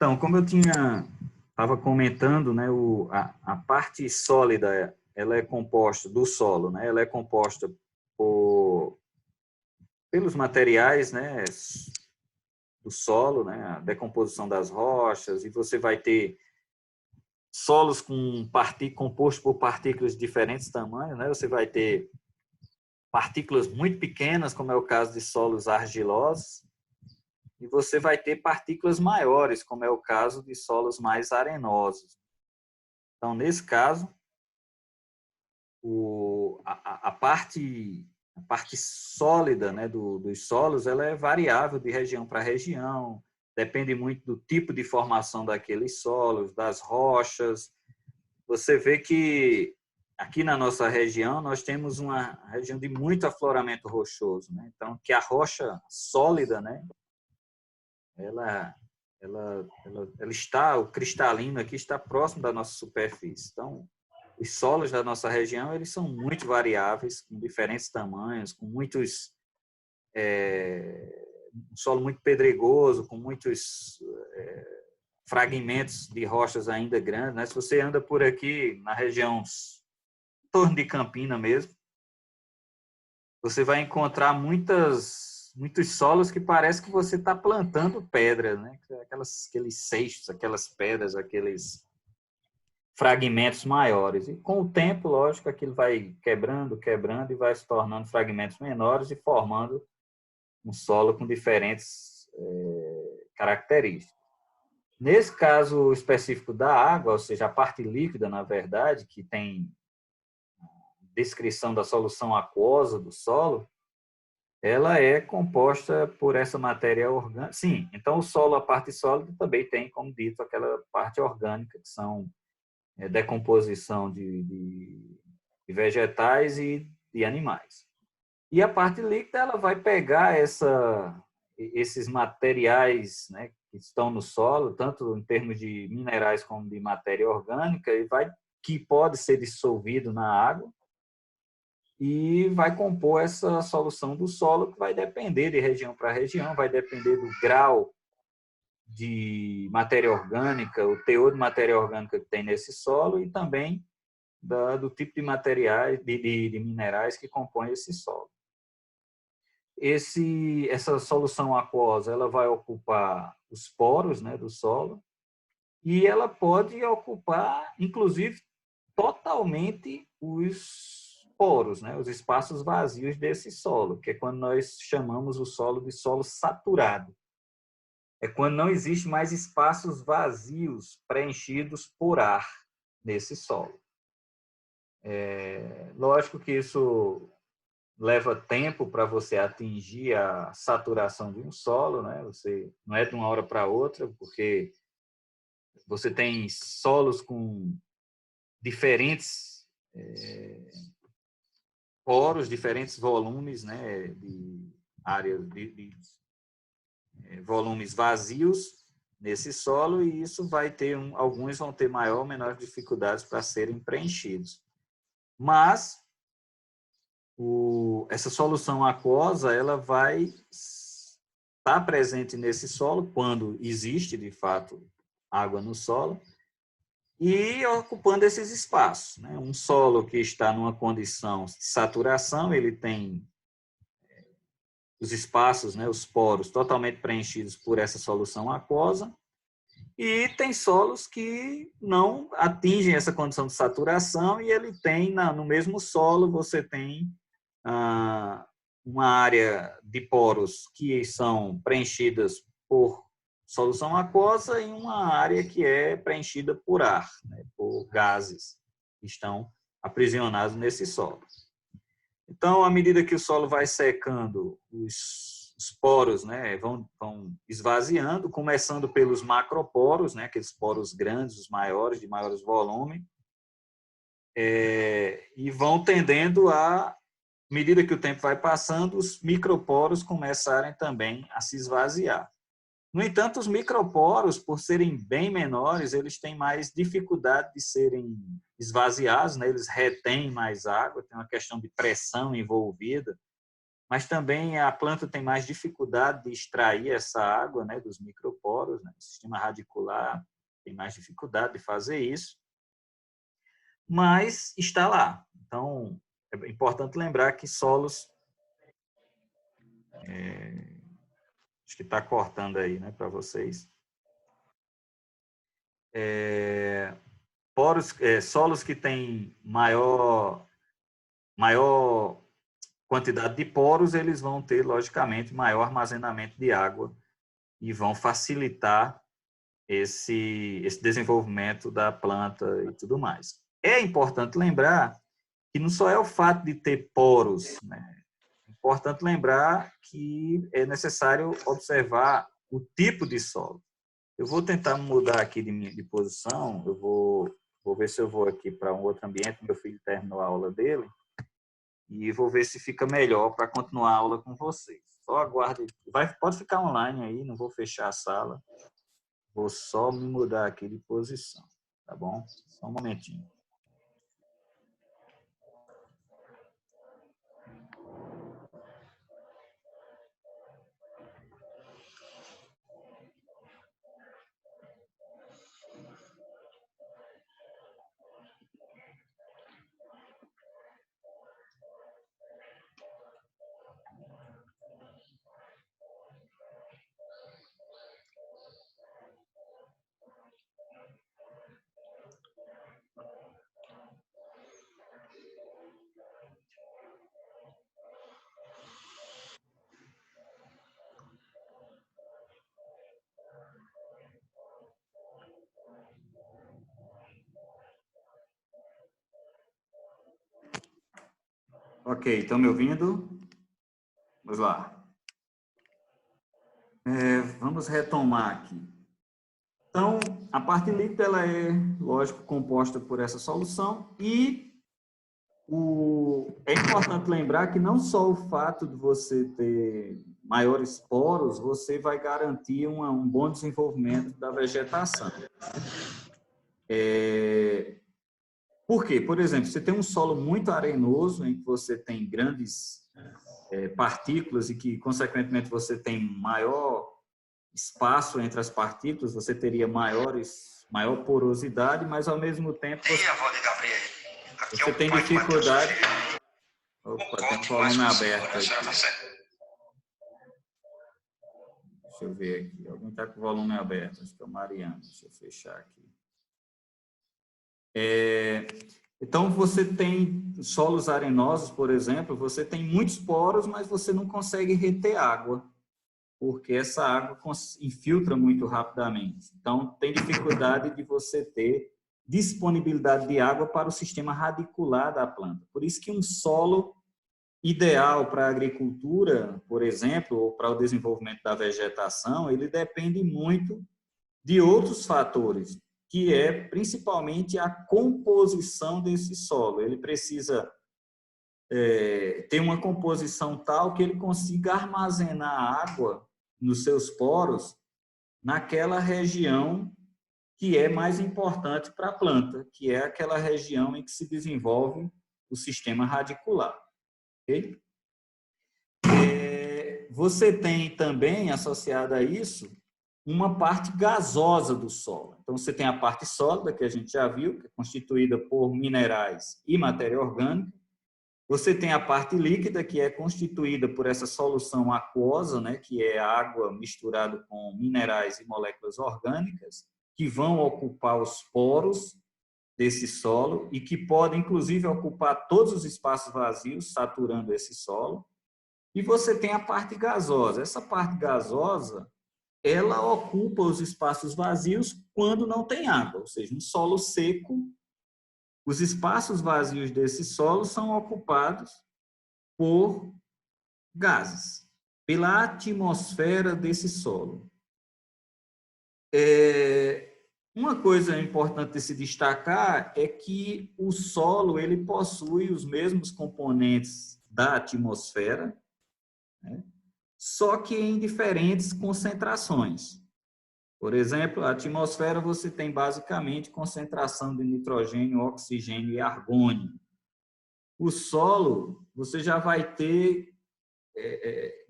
Então, como eu estava comentando, né, a parte sólida, ela é composta do solo, né, ela é composta pelos materiais, né, do solo, né, a decomposição das rochas, e você vai ter solos compostos por partículas de diferentes tamanhos, né, você vai ter partículas muito pequenas, como é o caso de solos argilosos, e você vai ter partículas maiores, como é o caso de solos mais arenosos. Então, nesse caso, a parte sólida, né, dos solos, ela é variável de região para região, depende muito do tipo de formação daqueles solos, das rochas. Você vê que aqui na nossa região nós temos uma região de muito afloramento rochoso, né? Então, que a rocha sólida, né, ela está, o cristalino aqui está próximo da nossa superfície. Então, os solos da nossa região, eles são muito variáveis, com diferentes tamanhos, com muitos um solo muito pedregoso, com muitos fragmentos de rochas ainda grandes, né? Se você anda por aqui na região em torno de Campina mesmo, você vai encontrar muitos solos que parece que você está plantando pedras, né? Aqueles seixos, aquelas pedras, aqueles fragmentos maiores. E com o tempo, lógico, aquilo vai quebrando e vai se tornando fragmentos menores e formando um solo com diferentes características. Nesse caso específico da água, ou seja, a parte líquida, na verdade, que tem descrição da solução aquosa do solo, ela é composta por essa matéria orgânica. Sim, então o solo, a parte sólida, também tem, como dito, aquela parte orgânica, que são decomposição de vegetais e de animais. E a parte líquida, ela vai pegar esses materiais, né, que estão no solo, tanto em termos de minerais como de matéria orgânica, que pode ser dissolvido na água, e vai compor essa solução do solo, que vai depender de região para região, vai depender do grau de matéria orgânica, o teor de matéria orgânica que tem nesse solo, e também do tipo de materiais, de minerais que compõem esse solo. Essa solução aquosa, ela vai ocupar os poros, né, do solo, e ela pode ocupar, inclusive, totalmente os poros, né, os espaços vazios desse solo, que é quando nós chamamos o solo de solo saturado. É quando não existe mais espaços vazios preenchidos por ar nesse solo. Lógico que isso leva tempo para você atingir a saturação de um solo, né? Você não é de uma hora para outra, porque você tem solos com diferentes poros, diferentes volumes, né? De áreas de volumes vazios nesse solo, e isso vai ter alguns vão ter maior ou menor dificuldades para serem preenchidos. Mas essa solução aquosa, ela vai estar presente nesse solo quando existe, de fato, água no solo, e ocupando esses espaços, né? Um solo que está numa condição de saturação, ele tem os espaços, né, os poros totalmente preenchidos por essa solução aquosa, e tem solos que não atingem essa condição de saturação, e ele tem, no mesmo solo, você tem uma área de poros que são preenchidas por solução aquosa e uma área que é preenchida por ar, né, por gases que estão aprisionados nesse solo. Então, à medida que o solo vai secando, os poros, né, vão esvaziando, começando pelos macroporos, né, aqueles poros grandes, os maiores, de maiores volumes, e vão tendendo à medida que o tempo vai passando, os microporos começarem também a se esvaziar. No entanto, os microporos, por serem bem menores, eles têm mais dificuldade de serem esvaziados, né? Eles retêm mais água, tem uma questão de pressão envolvida, mas também a planta tem mais dificuldade de extrair essa água, né, dos microporos, né? O sistema radicular tem mais dificuldade de fazer isso, mas está lá. Então, é importante lembrar que solos... acho que está cortando aí, né, para vocês. Solos que têm maior quantidade de poros, eles vão ter, logicamente, maior armazenamento de água e vão facilitar esse desenvolvimento da planta e tudo mais. É importante lembrar que não só é o fato de ter poros, né? É importante lembrar que é necessário observar o tipo de solo. Eu vou tentar mudar aqui de posição, eu vou ver se eu vou aqui para um outro ambiente, meu filho terminou a aula dele, e vou ver se fica melhor para continuar a aula com vocês. Só aguarde, pode ficar online aí, não vou fechar a sala, vou só me mudar aqui de posição, tá bom? Só um momentinho. Ok, estão me ouvindo? Vamos lá. Vamos retomar aqui. Então, a parte líquida ela é, lógico, composta por essa solução e é importante lembrar que não só o fato de você ter maiores poros, você vai garantir um bom desenvolvimento da vegetação. Por quê? Por exemplo, você tem um solo muito arenoso, em que você tem grandes partículas e que, consequentemente, você tem maior espaço entre as partículas, você teria maior porosidade, mas, ao mesmo tempo, você tem dificuldade... Opa, tem um volume aberto aqui. Deixa eu ver aqui. Alguém está com o volume aberto. Acho que é o Mariano. Deixa eu fechar aqui. Então, você tem solos arenosos, por exemplo, você tem muitos poros, mas você não consegue reter água, porque essa água infiltra muito rapidamente. Então, tem dificuldade de você ter disponibilidade de água para o sistema radicular da planta. Por isso que um solo ideal para a agricultura, por exemplo, ou para o desenvolvimento da vegetação, ele depende muito de outros fatores, que é principalmente a composição desse solo. Ele precisa ter uma composição tal que ele consiga armazenar água nos seus poros naquela região que é mais importante para a planta, que é aquela região em que se desenvolve o sistema radicular. Okay? Você tem também, associada a isso, uma parte gasosa do solo. Então, você tem a parte sólida, que a gente já viu, que é constituída por minerais e matéria orgânica. Você tem a parte líquida, que é constituída por essa solução aquosa, né, que é água misturada com minerais e moléculas orgânicas, que vão ocupar os poros desse solo e que podem, inclusive, ocupar todos os espaços vazios, saturando esse solo. E você tem a parte gasosa. Essa parte gasosa, ela ocupa os espaços vazios quando não tem água, ou seja, um solo seco, os espaços vazios desse solo são ocupados por gases, pela atmosfera desse solo. Uma coisa importante de se destacar é que o solo ele possui os mesmos componentes da atmosfera, né? Só que em diferentes concentrações. Por exemplo, a atmosfera você tem basicamente concentração de nitrogênio, oxigênio e argônio. O solo, você já vai ter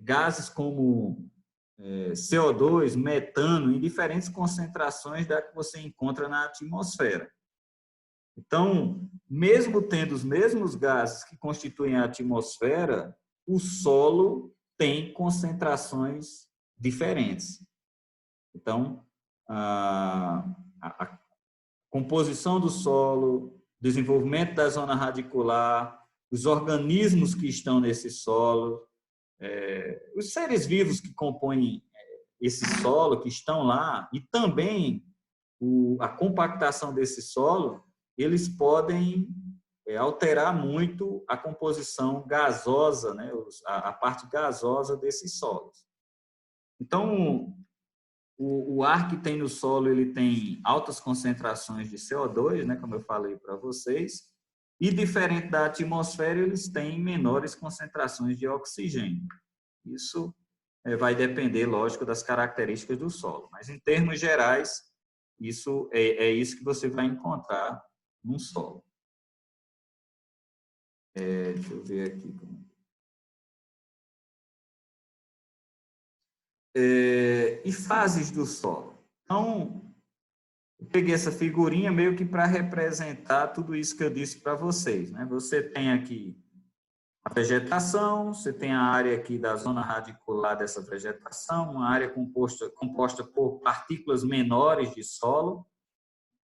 gases como CO2, metano, em diferentes concentrações da que você encontra na atmosfera. Então, mesmo tendo os mesmos gases que constituem a atmosfera, o solo tem concentrações diferentes. Então, a composição do solo, desenvolvimento da zona radicular, os organismos que estão nesse solo, os seres vivos que compõem esse solo, que estão lá, e também a compactação desse solo, eles podem alterar muito a composição gasosa, né, a parte gasosa desses solos. Então, o ar que tem no solo, ele tem altas concentrações de CO2, né, como eu falei para vocês, e diferente da atmosfera, eles têm menores concentrações de oxigênio. Isso vai depender, lógico, das características do solo. Mas, em termos gerais, isso é isso que você vai encontrar num solo. Deixa eu ver aqui. E fases do solo. Então, eu peguei essa figurinha meio que para representar tudo isso que eu disse para vocês, né? Você tem aqui a vegetação, você tem a área aqui da zona radicular dessa vegetação, uma área composta por partículas menores de solo,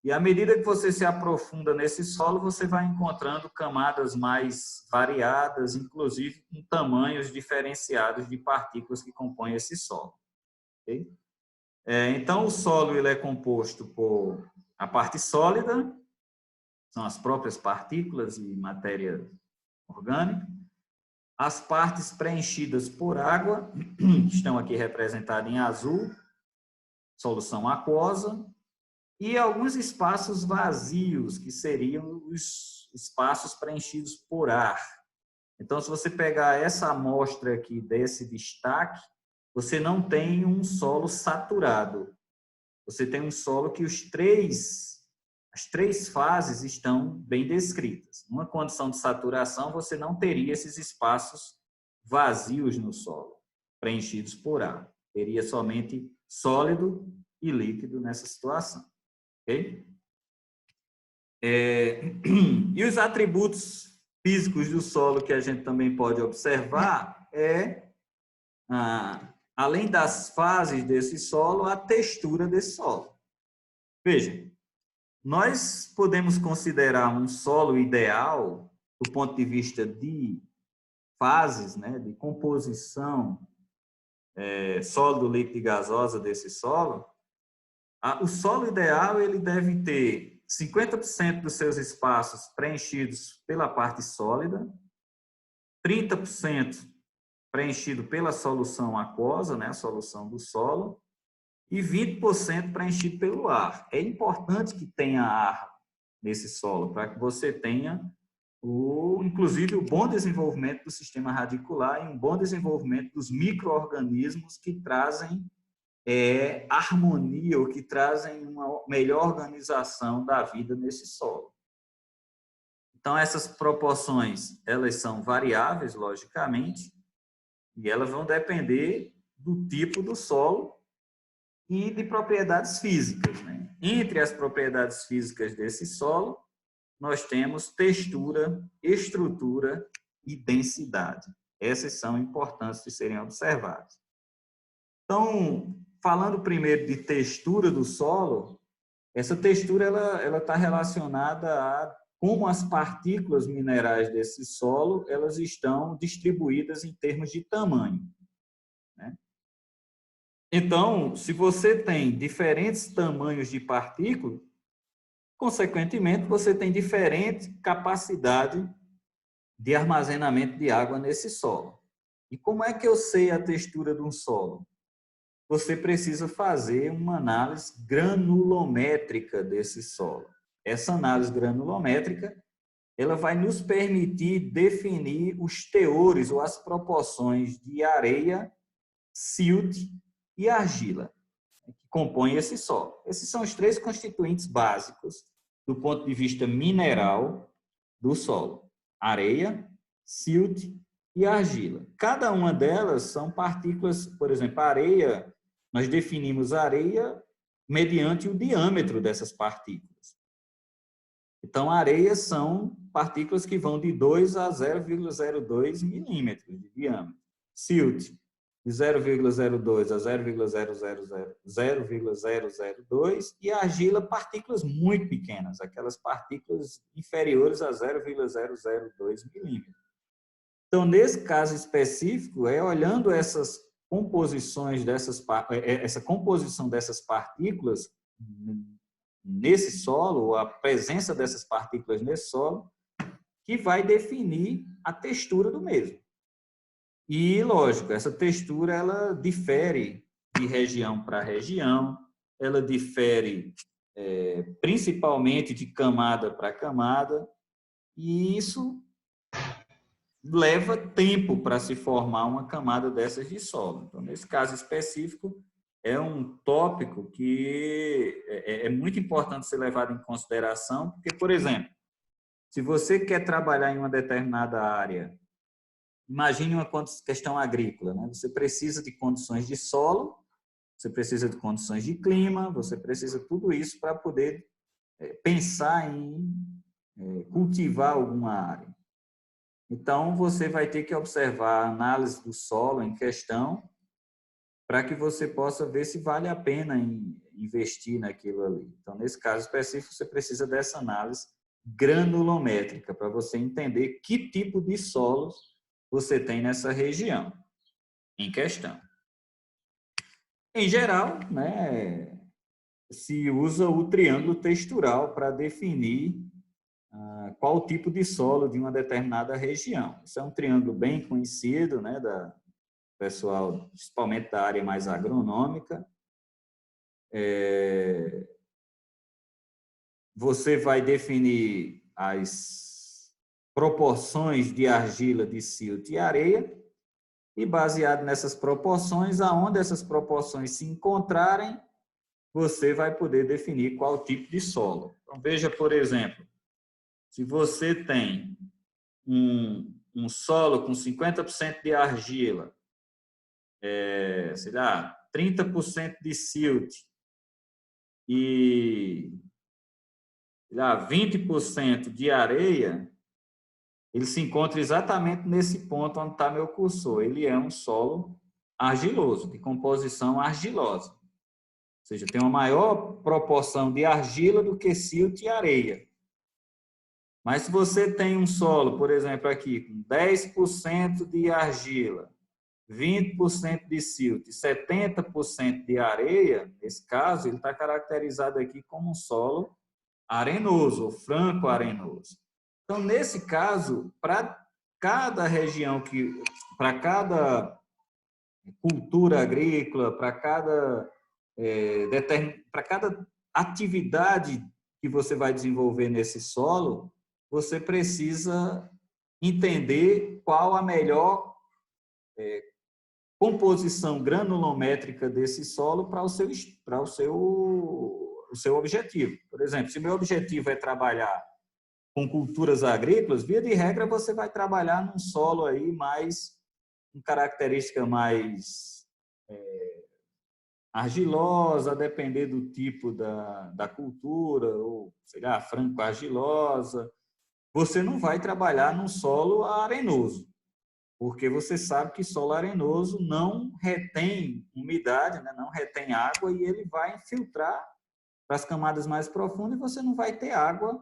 e à medida que você se aprofunda nesse solo, você vai encontrando camadas mais variadas, inclusive com tamanhos diferenciados de partículas que compõem esse solo. Okay? Então, o solo ele é composto por a parte sólida, são as próprias partículas e matéria orgânica, as partes preenchidas por água, estão aqui representadas em azul, solução aquosa, e alguns espaços vazios, que seriam os espaços preenchidos por ar. Então, se você pegar essa amostra aqui desse destaque, você não tem um solo saturado. Você tem um solo que as três fases estão bem descritas. Numa condição de saturação, você não teria esses espaços vazios no solo, preenchidos por ar. Teria somente sólido e líquido nessa situação. Okay? E os atributos físicos do solo que a gente também pode observar além das fases desse solo, a textura desse solo. Veja, nós podemos considerar um solo ideal do ponto de vista de fases, né, de composição sólido, líquido e gasosa desse solo. O solo ideal ele deve ter 50% dos seus espaços preenchidos pela parte sólida, 30% preenchido pela solução aquosa, né, a solução do solo, e 20% preenchido pelo ar. É importante que tenha ar nesse solo, para que você tenha, inclusive, o bom desenvolvimento do sistema radicular e um bom desenvolvimento dos micro-organismos que trazem harmonia, ou que trazem uma melhor organização da vida nesse solo. Então, essas proporções, elas são variáveis, logicamente, e elas vão depender do tipo do solo e de propriedades físicas, né? Entre as propriedades físicas desse solo, nós temos textura, estrutura e densidade. Essas são importantes de serem observadas. Então, falando primeiro de textura do solo, essa textura ela está relacionada a como as partículas minerais desse solo elas estão distribuídas em termos de tamanho, né? Então, se você tem diferentes tamanhos de partículas, consequentemente, você tem diferente capacidade de armazenamento de água nesse solo. E como é que eu sei a textura de um solo? Você precisa fazer uma análise granulométrica desse solo. Essa análise granulométrica, ela vai nos permitir definir os teores ou as proporções de areia, silt e argila, que compõem esse solo. Esses são os três constituintes básicos do ponto de vista mineral do solo: areia, silt e argila. Cada uma delas são partículas, por exemplo, a areia, nós definimos a areia mediante o diâmetro dessas partículas. Então, areias são partículas que vão de 2 a 0,02 milímetros de diâmetro. Silt, de 0,02 a 0,002, e argila, partículas muito pequenas, aquelas partículas inferiores a 0,002 milímetros. Então, nesse caso específico, olhando essas composições essa composição dessas partículas nesse solo, ou a presença dessas partículas nesse solo, que vai definir a textura do mesmo. E, lógico, essa textura ela difere de região para região, ela difere principalmente de camada para camada, e isso leva tempo para se formar uma camada dessas de solo. Então, nesse caso específico, é um tópico que é muito importante ser levado em consideração, porque, por exemplo, se você quer trabalhar em uma determinada área, imagine uma questão agrícola, né? Você precisa de condições de solo, você precisa de condições de clima, você precisa de tudo isso para poder pensar em cultivar alguma área. Então, você vai ter que observar a análise do solo em questão para que você possa ver se vale a pena investir naquilo ali. Então, nesse caso específico, você precisa dessa análise granulométrica para você entender que tipo de solos você tem nessa região em questão. Em geral, né, se usa o triângulo textural para definir qual tipo de solo de uma determinada região. Isso é um triângulo bem conhecido, né, da pessoal, principalmente da área mais agronômica. Você vai definir as proporções de argila, de silt e areia, e baseado nessas proporções, aonde essas proporções se encontrarem, você vai poder definir qual tipo de solo. Então, veja, por exemplo, se você tem um solo com 50% de argila, sei lá, 30% de silt e sei lá, 20% de areia, ele se encontra exatamente nesse ponto onde está meu cursor. Ele é um solo argiloso, de composição argilosa. Ou seja, tem uma maior proporção de argila do que silt e areia. Mas se você tem um solo, por exemplo, aqui, com 10% de argila, 20% de silt e 70% de areia, nesse caso, ele está caracterizado aqui como um solo arenoso, ou franco-arenoso. Então, nesse caso, para cada região, para cada cultura agrícola, para cada atividade que você vai desenvolver nesse solo, você precisa entender qual a melhor composição granulométrica desse solo para o seu objetivo. Por exemplo, se o meu objetivo é trabalhar com culturas agrícolas, via de regra você vai trabalhar num solo aí com característica mais argilosa, a depender do tipo da cultura, ou, sei lá, franco-argilosa. Você não vai trabalhar num solo arenoso, porque você sabe que solo arenoso não retém umidade, né? Não retém água, e ele vai infiltrar para as camadas mais profundas e você não vai ter água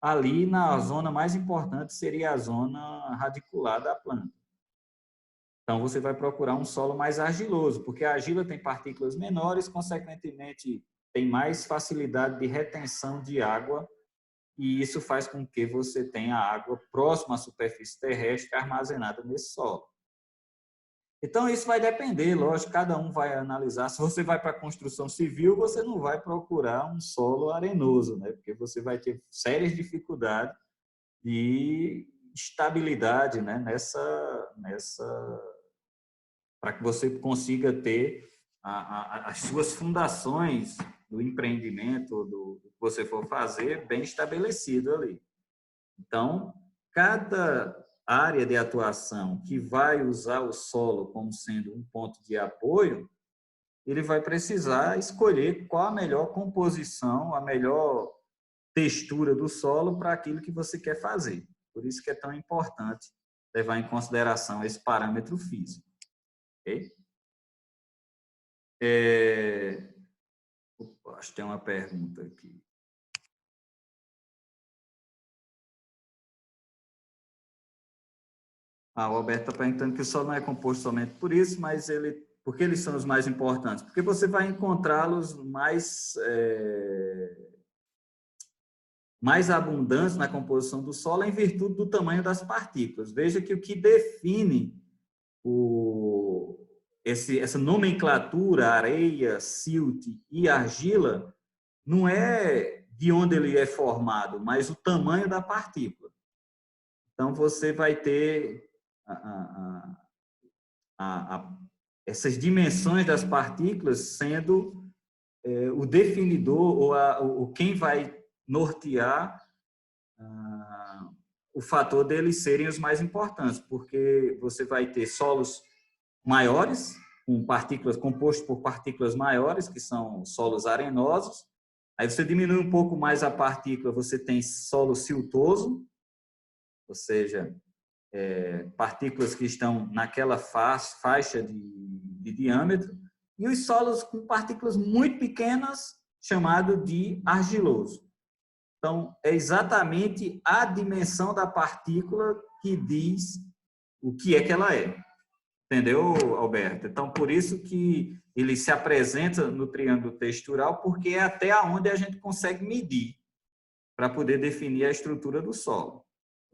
ali na zona mais importante, seria a zona radicular da planta. Então, você vai procurar um solo mais argiloso, porque a argila tem partículas menores, consequentemente, tem mais facilidade de retenção de água, e isso faz com que você tenha água próxima à superfície terrestre armazenada nesse solo. Então, isso vai depender, lógico, cada um vai analisar. Se você vai para a construção civil, você não vai procurar um solo arenoso, né? Porque você vai ter sérias dificuldades de estabilidade, né? Para que você consiga ter as suas fundações do empreendimento, do que você for fazer, bem estabelecido ali. Então, cada área de atuação que vai usar o solo como sendo um ponto de apoio, ele vai precisar escolher qual a melhor composição, a melhor textura do solo para aquilo que você quer fazer. Por isso que é tão importante levar em consideração esse parâmetro físico. Okay? Opa, acho que tem uma pergunta aqui. O Alberto está perguntando que o solo não é composto somente por isso, mas por que eles são os mais importantes? Porque você vai encontrá-los mais abundantes na composição do solo em virtude do tamanho das partículas. Veja que o que define essa nomenclatura, areia, silt e argila, não é de onde ele é formado, mas o tamanho da partícula. Então, você vai ter essas dimensões das partículas sendo o definidor ou quem vai nortear o fator deles serem os mais importantes, porque você vai ter solos maiores, com partículas compostos por partículas maiores, que são solos arenosos. Aí você diminui um pouco mais a partícula, você tem solo siltoso, ou seja, partículas que estão naquela faixa de diâmetro, e os solos com partículas muito pequenas, chamado de argiloso. Então, é exatamente a dimensão da partícula que diz o que é que ela é. Entendeu, Alberto? Então, por isso que ele se apresenta no triângulo textural, porque é até onde a gente consegue medir para poder definir a estrutura do solo.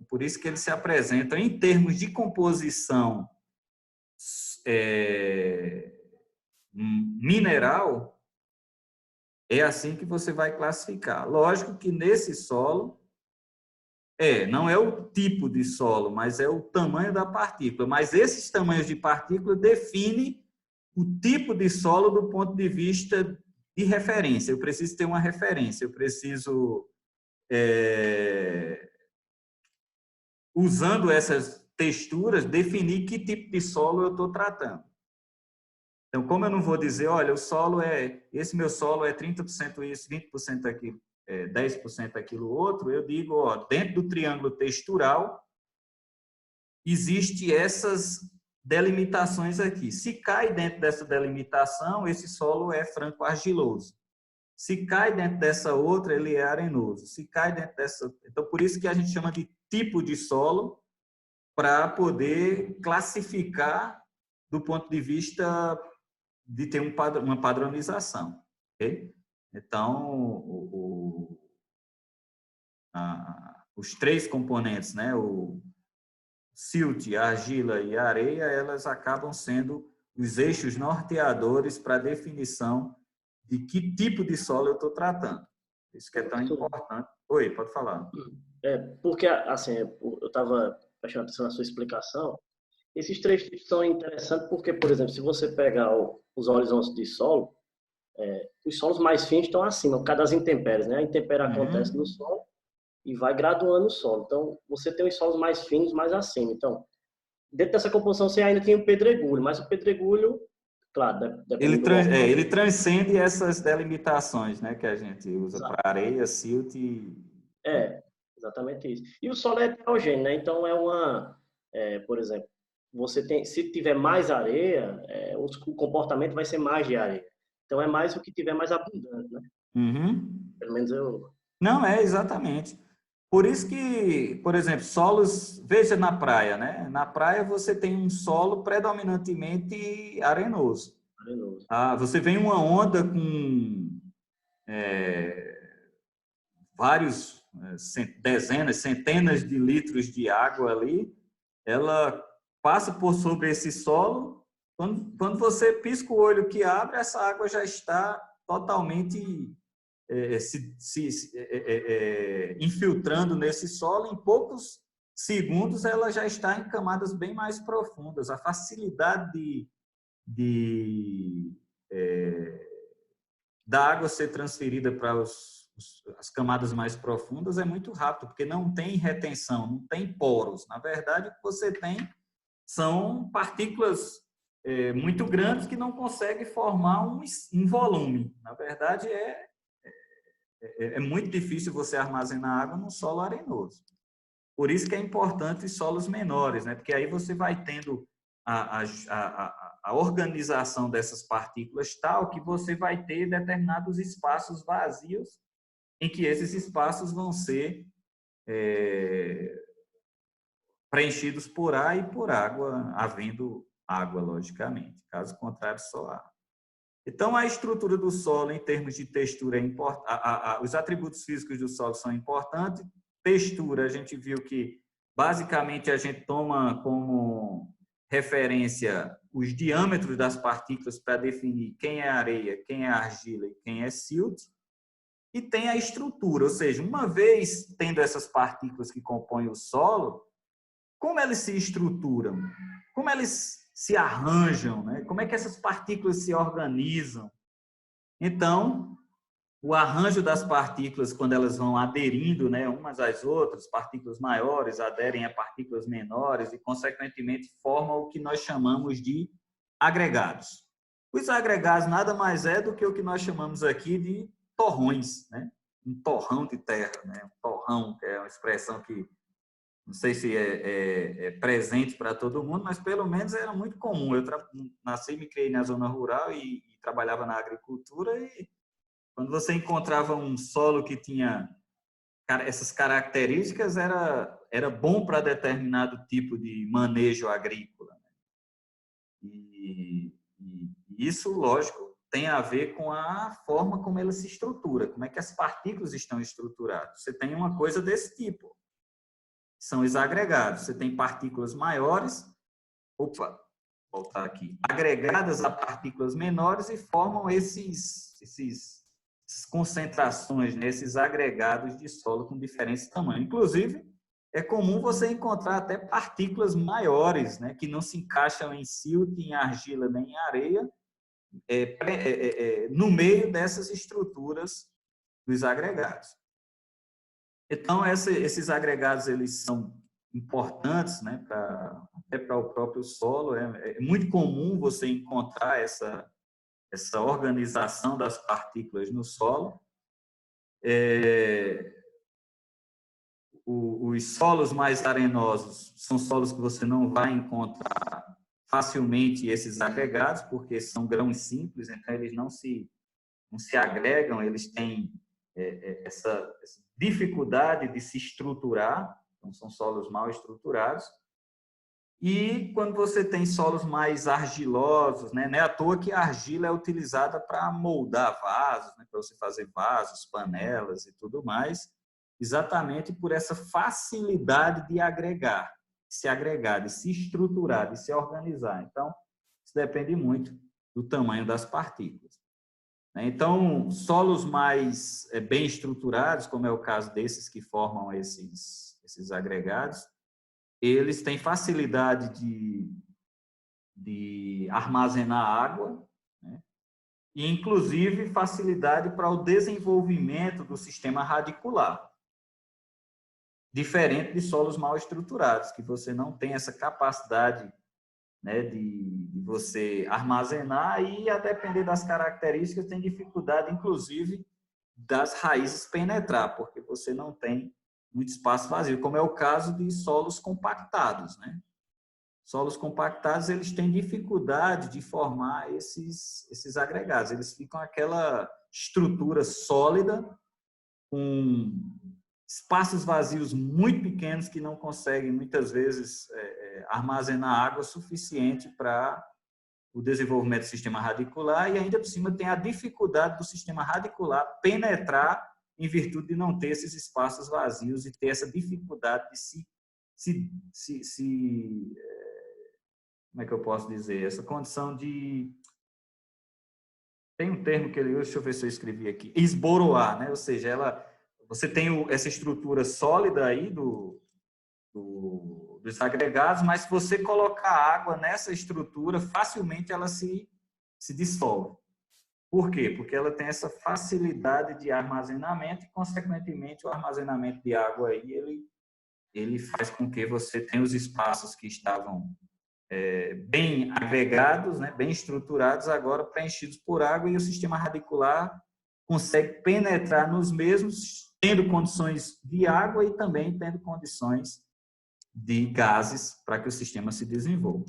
Por isso que ele se apresenta em termos de composição mineral, é assim que você vai classificar. Lógico que nesse solo, não é o tipo de solo, mas é o tamanho da partícula. Mas esses tamanhos de partícula definem o tipo de solo do ponto de vista de referência. Eu preciso ter uma referência, eu preciso, usando essas texturas, definir que tipo de solo eu estou tratando. Então, como eu não vou dizer, olha, esse meu solo é 30% isso, 20% aquilo, 10% aquilo outro, eu digo, ó, dentro do triângulo textural, existe essas delimitações aqui. Se cai dentro dessa delimitação, esse solo é franco-argiloso. Se cai dentro dessa outra, ele é arenoso. Se cai dentro dessa... Então, por isso que a gente chama de tipo de solo, para poder classificar do ponto de vista de ter uma padronização. Okay? Então, os três componentes, né, o silt, a argila e a areia, elas acabam sendo os eixos norteadores para a definição de que tipo de solo eu estou tratando. Isso que é tão importante. Oi, pode falar. Porque, assim, eu estava prestando atenção na sua explicação. Esses três tipos são interessantes porque, por exemplo, se você pegar os horizontes de solo, os solos mais finos estão acima, por causa das intempéries, né? A intempérie acontece no solo e vai graduando o solo. Então, você tem os solos mais finos mais acima. Então, dentro dessa composição, você ainda tem o pedregulho, mas o pedregulho, claro, ele transcende essas delimitações, né, que a gente usa para areia, silt e... Exatamente isso. E o solo é heterogêneo, né? Então, por exemplo, se tiver mais areia, o comportamento vai ser mais de areia. Então, é mais o que tiver mais abundante, né? Pelo menos Não, exatamente. Por isso que, por exemplo, solos... Veja na praia, né? Na praia você tem um solo predominantemente arenoso. Você vem uma onda com dezenas, centenas de litros de água ali, ela passa por sobre esse solo, quando você pisca o olho que abre, essa água já está totalmente infiltrando nesse solo. Em poucos segundos ela já está em camadas bem mais profundas. A facilidade da água ser transferida para os as camadas mais profundas é muito rápido, porque não tem retenção, não tem poros. Na verdade, o que você tem são partículas muito grandes que não conseguem formar um volume. Na verdade, é muito difícil você armazenar água num solo arenoso. Por isso que é importante os solos menores, né? Porque aí você vai tendo a organização dessas partículas tal que você vai ter determinados espaços vazios em que esses espaços vão ser preenchidos por ar e por água, havendo água, logicamente. Caso contrário, só água. Então, a estrutura do solo, em termos de textura, é importante. Os atributos físicos do solo são importantes. Textura, a gente viu que, basicamente, a gente toma como referência os diâmetros das partículas para definir quem é areia, quem é argila e quem é silt. E tem a estrutura, ou seja, uma vez tendo essas partículas que compõem o solo, como elas se estruturam? Como elas se arranjam? Né? Como é que essas partículas se organizam? Então, o arranjo das partículas, quando elas vão aderindo, né, umas às outras, partículas maiores aderem a partículas menores e, consequentemente, formam o que nós chamamos de agregados. Os agregados nada mais é do que o que nós chamamos aqui de torrões, né? Um torrão de terra, né? Um torrão, que é uma expressão que não sei se é presente para todo mundo, mas pelo menos era muito comum. Eu nasci e me criei na zona rural e trabalhava na agricultura, e quando você encontrava um solo que tinha essas características, era bom para determinado tipo de manejo agrícola. E isso, lógico, tem a ver com a forma como ela se estrutura, como é que as partículas estão estruturadas. Você tem uma coisa desse tipo. São os agregados. Você tem partículas maiores, voltar aqui, agregadas a partículas menores e formam essas concentrações, né, esses agregados de solo com diferentes tamanhos. Inclusive, é comum você encontrar até partículas maiores, né, que não se encaixam em silt, em argila nem em areia, no meio dessas estruturas dos agregados. Então, esses agregados eles são importantes, né, até para o próprio solo. É muito comum você encontrar essa organização das partículas no solo. Os solos mais arenosos são solos que você não vai encontrar facilmente esses agregados, porque são grãos simples, então eles não se agregam, eles têm essa dificuldade de se estruturar, então são solos mal estruturados. E quando você tem solos mais argilosos, né, não é à toa que a argila é utilizada para moldar vasos, né, para você fazer vasos, panelas e tudo mais, exatamente por essa facilidade de se agregar, de se estruturar, de se organizar. Então, isso depende muito do tamanho das partículas. Então, solos mais bem estruturados, como é o caso desses que formam esses agregados, eles têm facilidade de armazenar água, né? E, inclusive, facilidade para o desenvolvimento do sistema radicular, diferente de solos mal estruturados, que você não tem essa capacidade, né, de você armazenar e, a depender das características, tem dificuldade, inclusive, das raízes penetrar, porque você não tem muito espaço vazio, como é o caso de solos compactados, né? Solos compactados, eles têm dificuldade de formar esses agregados, eles ficam aquela estrutura sólida, com espaços vazios muito pequenos que não conseguem, muitas vezes, armazenar água suficiente para o desenvolvimento do sistema radicular, e ainda por cima tem a dificuldade do sistema radicular penetrar em virtude de não ter esses espaços vazios e ter essa dificuldade de como é que eu posso dizer? Essa condição de... Tem um termo que ele usa, deixa eu ver se eu escrevi aqui, esboroar, né? Ou seja, você tem essa estrutura sólida aí dos agregados, mas se você colocar água nessa estrutura, facilmente ela se dissolve. Por quê? Porque ela tem essa facilidade de armazenamento e, consequentemente, o armazenamento de água aí, ele faz com que você tenha os espaços que estavam bem agregados, né, bem estruturados, agora preenchidos por água, e o sistema radicular consegue penetrar nos mesmos, tendo condições de água e também tendo condições de gases para que o sistema se desenvolva.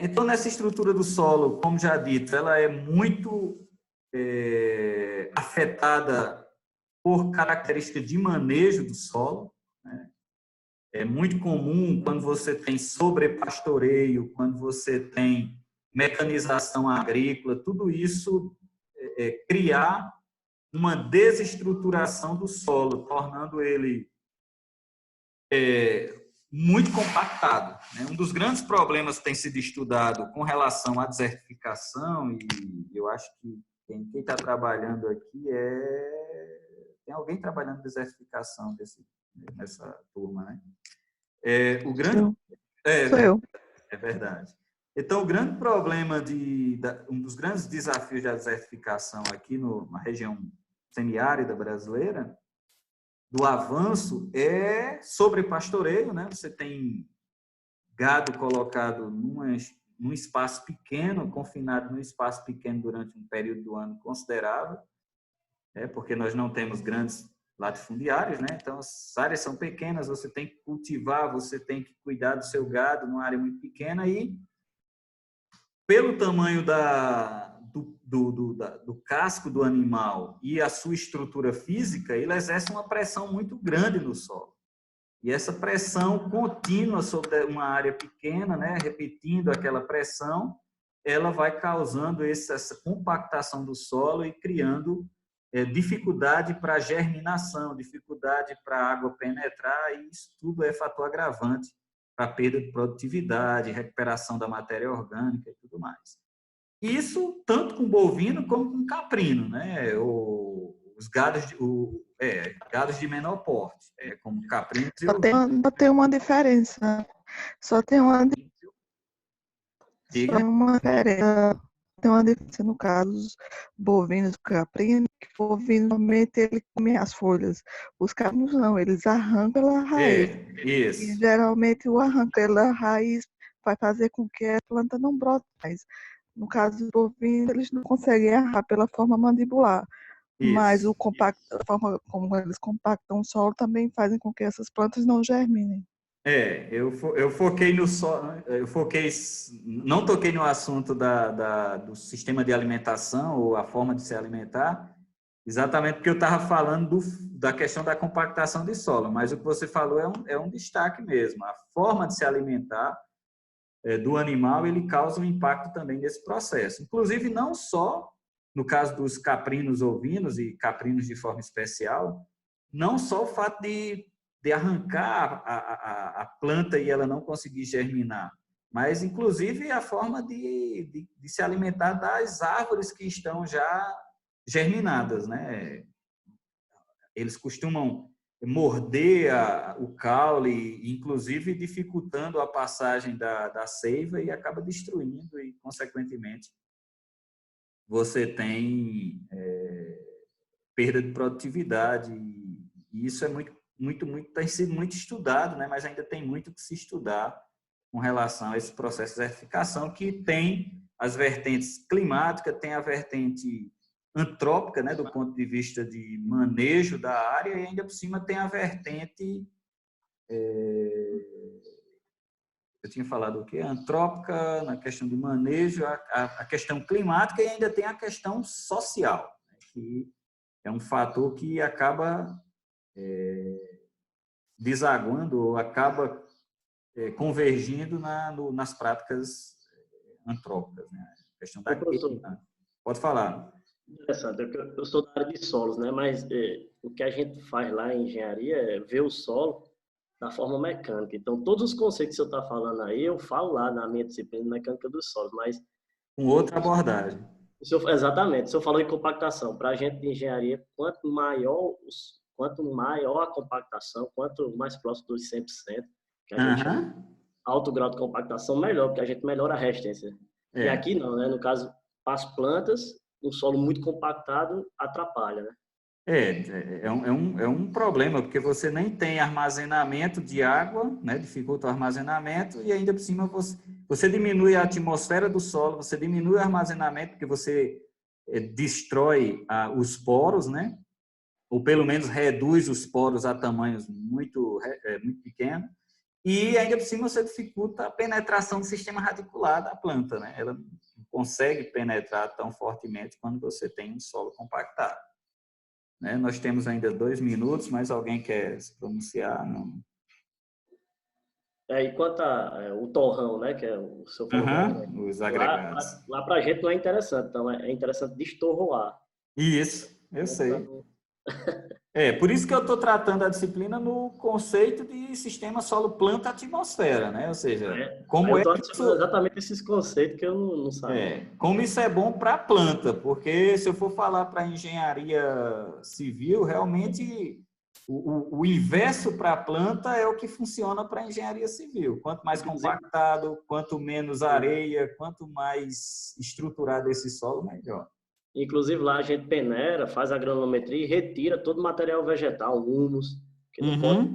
Então, nessa estrutura do solo, como já dito, ela é muito afetada por características de manejo do solo, né? É muito comum quando você tem sobrepastoreio, quando você tem mecanização agrícola, tudo isso criar uma desestruturação do solo, tornando ele muito compactado, né? Um dos grandes problemas que tem sido estudado com relação à desertificação, e eu acho que quem está trabalhando aqui tem alguém trabalhando desertificação nessa turma, né? O grande Sou eu. É verdade. Então, o grande problema um dos grandes desafios da desertificação aqui na região semiárida brasileira, do avanço, é sobrepastoreio, né? Você tem gado colocado num espaço pequeno, confinado num espaço pequeno durante um período do ano considerável, porque nós não temos grandes latifundiários, né? Então, as áreas são pequenas, você tem que cultivar, você tem que cuidar do seu gado numa área muito pequena e, pelo tamanho do casco do animal e a sua estrutura física, ele exerce uma pressão muito grande no solo. E essa pressão contínua sobre uma área pequena, né, repetindo aquela pressão, ela vai causando essa compactação do solo e criando dificuldade para germinação, dificuldade para a água penetrar, e isso tudo é fator agravante para a perda de produtividade, recuperação da matéria orgânica e tudo mais. Isso tanto com bovino como com caprino, né? Os gados gados de menor porte, como caprinos e ovinos. Só tem uma diferença. Só tem uma diferença. Tem uma diferença no caso dos bovinos caprinos, que o bovino normalmente ele come as folhas. Os caprinos não, eles arrancam pela raiz. Isso. E geralmente o arranco pela raiz vai fazer com que a planta não brote mais. No caso dos bovinos, eles não conseguem arrancar pela forma mandibular. Mas a forma como eles compactam o solo também fazem com que essas plantas não germinem. Eu foquei no solo, não toquei no assunto do sistema de alimentação ou a forma de se alimentar, exatamente porque eu estava falando da questão da compactação de solo, mas o que você falou é um destaque mesmo. A forma de se alimentar do animal, ele causa um impacto também nesse processo. Inclusive, não só no caso dos caprinos ovinos e caprinos de forma especial, não só o fato de arrancar a planta e ela não conseguir germinar, mas, inclusive, a forma de se alimentar das árvores que estão já germinadas, né? Eles costumam morder o caule, inclusive dificultando a passagem da seiva, e acaba destruindo, e, consequentemente, você tem perda de produtividade. E isso é tem sido muito estudado, né? Mas ainda tem muito que se estudar com relação a esse processo de desertificação, que tem as vertentes climáticas, tem a vertente antrópica, né, do ponto de vista de manejo da área, e ainda por cima tem a vertente, eu tinha falado o quê? Antrópica, na questão de manejo, a questão climática, e ainda tem a questão social, né, que é um fator que acaba desaguando ou acaba convergindo nas práticas antrópicas, né? A questão da queima. Pode falar. Interessante, eu sou da área de solos, né? Mas o que a gente faz lá em engenharia é ver o solo da forma mecânica. Então, todos os conceitos que você está falando aí, eu falo lá na minha disciplina mecânica dos solos, mas... Com outra abordagem. Exatamente. Se eu falo em compactação, para a gente de engenharia, quanto maior a compactação, quanto mais próximo dos 100%, que a gente chama alto grau de compactação, melhor, porque a gente melhora a resistência. E aqui não, né? No caso, Para as plantas, um solo muito compactado atrapalha, né? É um problema, porque você nem tem armazenamento de água, né? Dificulta o armazenamento, e ainda por cima você diminui a atmosfera do solo, você diminui o armazenamento, porque você destrói os poros, né? Ou pelo menos reduz os poros a tamanhos muito pequenos, e ainda por cima você dificulta a penetração do sistema radicular da planta, né? Ela não consegue penetrar tão fortemente quando você tem um solo compactado. Né? Nós temos ainda 2 minutos, mas alguém quer se pronunciar? Não. E quanto o torrão, né, que é o seu falou Os agregados. Lá para a gente não é interessante, então é interessante destorroar. Isso, eu sei. Não... Por isso que eu estou tratando a disciplina no conceito de sistema solo-planta-atmosfera, né? Ou seja, como eu estou adicionando exatamente esses conceitos que eu não sabia. Como isso é bom para a planta, porque se eu for falar para engenharia civil, realmente o inverso para a planta é o que funciona para a engenharia civil. Quanto mais compactado, quanto menos areia, quanto mais estruturado esse solo, melhor. Inclusive lá a gente peneira, faz a granulometria e retira todo o material vegetal, humus, que não pode.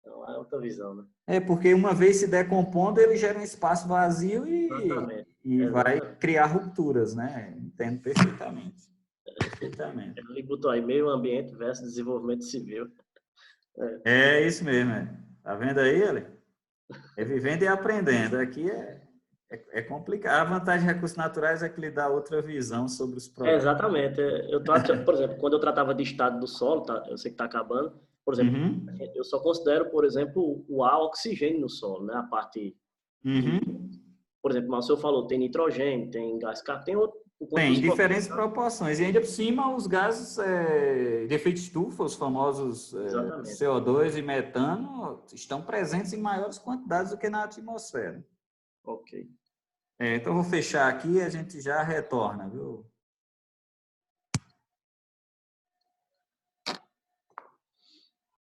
Então é outra visão, né? Porque uma vez se decompondo, ele gera um espaço vazio e vai criar rupturas, né? Entendo perfeitamente. Perfeitamente. Ele botou aí meio ambiente versus desenvolvimento civil. É isso mesmo. Tá vendo aí, ele? É vivendo e aprendendo. Aqui é complicado. A vantagem de recursos naturais é que lhe dá outra visão sobre os problemas. Exatamente. Por exemplo, quando eu tratava de estado do solo, tá? Eu sei que está acabando. Por exemplo, eu só considero, por exemplo, o ar, oxigênio no solo, né? A parte... Por exemplo, o senhor falou, tem nitrogênio, tem gás carbônico, tem outro... Tem diferentes proporções. E ainda por cima, os gases de efeito estufa, os famosos CO2 e metano, estão presentes em maiores quantidades do que na atmosfera. Ok. Então, vou fechar aqui e a gente já retorna, viu?